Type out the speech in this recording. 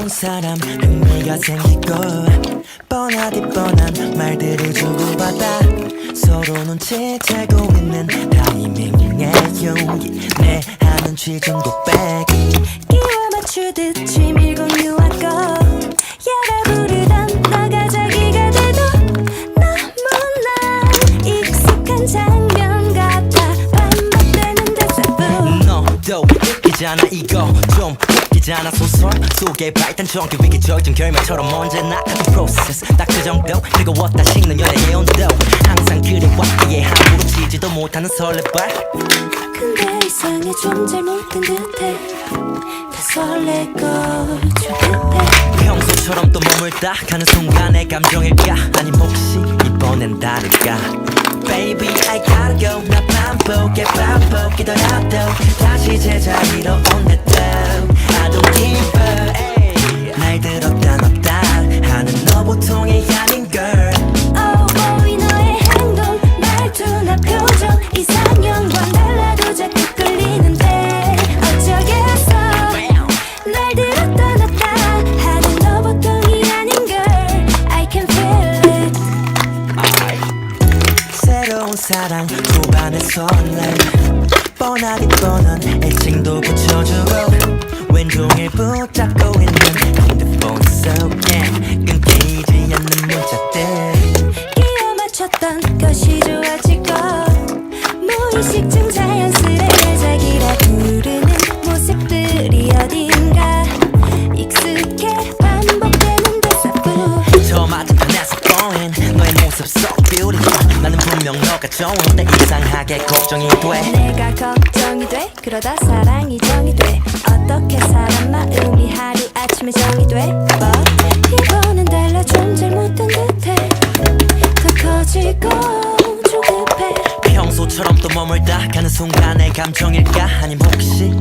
새로운 사람 흥미가 생기고 뻔하디 뻔한 말들을 주고받아 서로 눈치채고 있는 타이밍의 용기 내 하는 취중 고백 끼워 맞추듯 취밀고 유아고 야라 부르던 너가 저기가 돼도 너무나 익숙한 장면 같아 반복되는 대사뿐 너도 웃기잖아 이거 좀 웃기잖아 소설 속에 발단정기 위기 절정 결말처럼 언제나 같은 프로세스 딱 그 정도 뜨거웠다 식는 연애의 온도 항상 그래왔기에 함부로 치지도 못하는 설레발 근데 이상해 좀 잘못된 듯해 다 설레고 조급해 평소처럼 또 머물다 가는 순간의 감정일까 아님 혹시 이번엔 다를까 Baby I gotta go 나 반복이더라도 다시 제자리로 온대도 I don't give up 날 들었다 놨다 하는 너 보통이 아닌 girl Oh boy 너의 행동 말투나 표정 이상형과 달라도 자꾸 끌리는데 어쩌겠어 날 들었다 놨다 하는 너 보통이 아닌 girl I can feel it 새로운 사랑 초반의 설렘 뻔하디 뻔한 애칭도 붙여주고 왼종일 붙잡고 있는 핸드폰 속에 끊기지 않는 문자들 끼워 맞췄던 것이 좋아지고 무의식중 자연스레 자기라 부르는 모습들이 어딘가 익숙해 반복되는 대사뿐 저 맞은편에서 보인 너의 모습 so beautiful 나는 분명 너가 좋은데 이상하게 걱정이 돼 내가 걱정이 돼 그러다 사랑이 정이 돼 어떻게 사람 마음이 하루아침에 정이 돼 이번엔 달라 좀 잘못된 듯해 더 커지고 조급해 평소처럼 또 머물다 가는 순간의 감정일까 아님 혹시